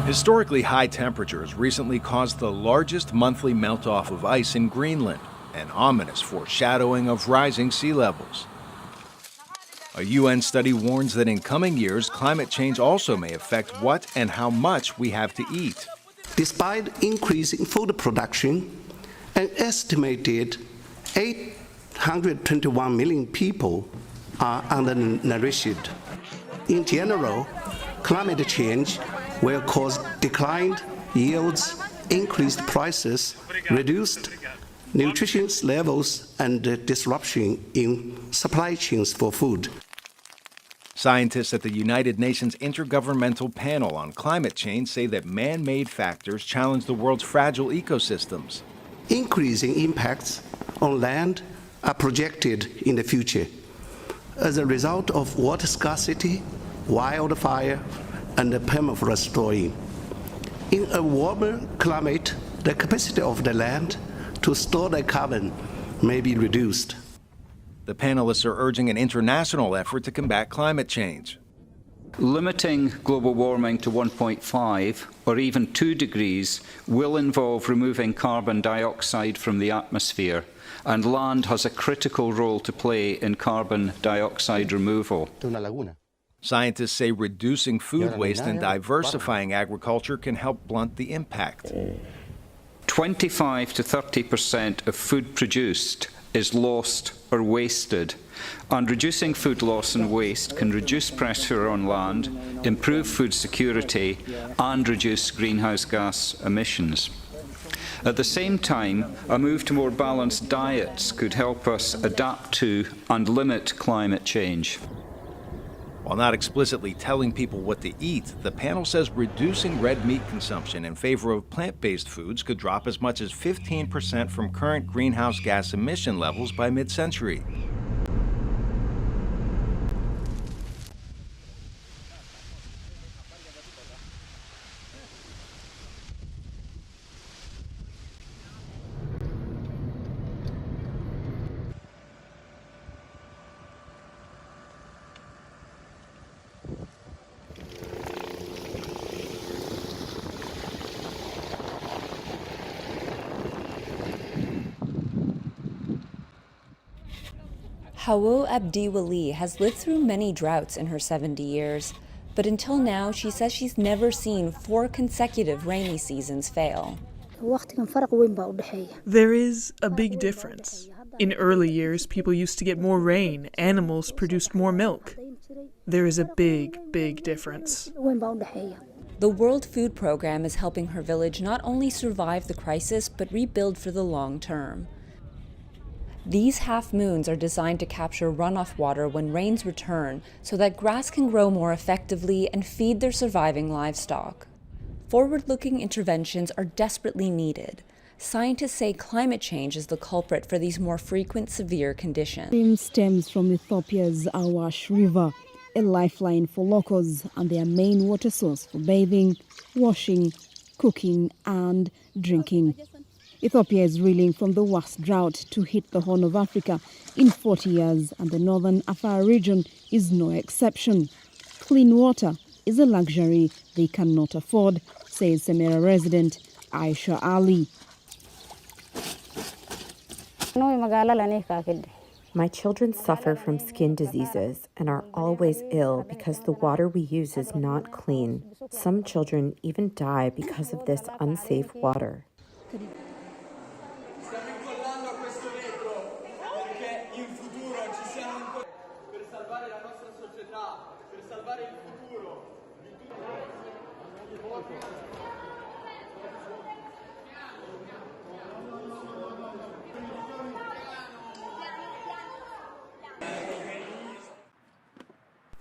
Historically high temperatures recently caused the largest monthly melt-off of ice in Greenland, an ominous foreshadowing of rising sea levels. A UN study warns that in coming years, climate change also may affect what and how much we have to eat. Despite increasing food production, an estimated 821 million people are undernourished. In general, climate change will cause declined yields, increased prices, reduced nutrition levels, and disruption in supply chains for food. Scientists at the United Nations Intergovernmental Panel on Climate Change say that man-made factors challenge the world's fragile ecosystems. Increasing impacts on land are projected in the future as a result of water scarcity, wildfire, and permafrost thawing. In a warmer climate, the capacity of the land to store the carbon may be reduced. The panelists are urging an international effort to combat climate change. Limiting global warming to 1.5 or even 2 degrees will involve removing carbon dioxide from the atmosphere, and land has a critical role to play in carbon dioxide removal. Scientists say reducing food waste and diversifying agriculture can help blunt the impact. 25 to 30% of food produced is lost or wasted, and reducing food loss and waste can reduce pressure on land, improve food security, and reduce greenhouse gas emissions. At the same time, a move to more balanced diets could help us adapt to and limit climate change. While not explicitly telling people what to eat, the panel says reducing red meat consumption in favor of plant-based foods could drop as much as 15% from current greenhouse gas emission levels by mid-century. Hawo Abdiwali has lived through many droughts in her 70 years, but until now she says she's never seen 4 consecutive rainy seasons fail. There is a big difference. In early years, people used to get more rain, animals produced more milk. There is a big difference. The World Food Programme is helping her village not only survive the crisis, but rebuild for the long term. These half-moons are designed to capture runoff water when rains return so that grass can grow more effectively and feed their surviving livestock. Forward-looking interventions are desperately needed. Scientists say climate change is the culprit for these more frequent severe conditions. Stream stems from Ethiopia's Awash River, a lifeline for locals and their main water source for bathing, washing, cooking and drinking. Ethiopia is reeling from the worst drought to hit the Horn of Africa in 40 years, and the northern Afar region is no exception. Clean water is a luxury they cannot afford, says Semera resident Aisha Ali. My children suffer from skin diseases and are always ill because the water we use is not clean. Some children even die because of this unsafe water.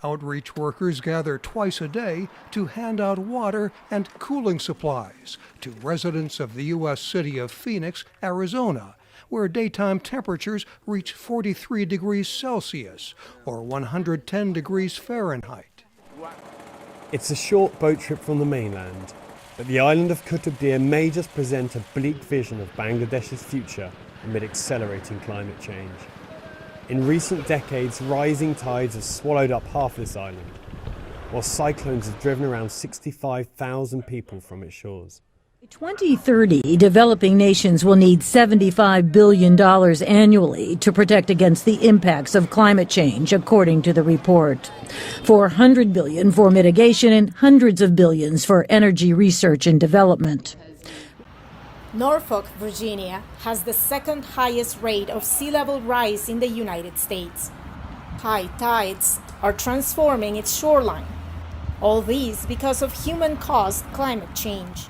Outreach workers gather twice a day to hand out water and cooling supplies to residents of the U.S. city of Phoenix, Arizona, where daytime temperatures reach 43 degrees Celsius or 110 degrees Fahrenheit. It's a short boat trip from the mainland, but the island of Qutb Dia may just present a bleak vision of Bangladesh's future amid accelerating climate change. In recent decades, rising tides have swallowed up half this island. while cyclones have driven around 65,000 people from its shores. By 2030, developing nations will need $75 billion annually to protect against the impacts of climate change, according to the report. $400 billion for mitigation and hundreds of billions for energy research and development. Norfolk, Virginia, has the second highest rate of sea level rise in the United States. High tides are transforming its shoreline. All these because of human-caused climate change.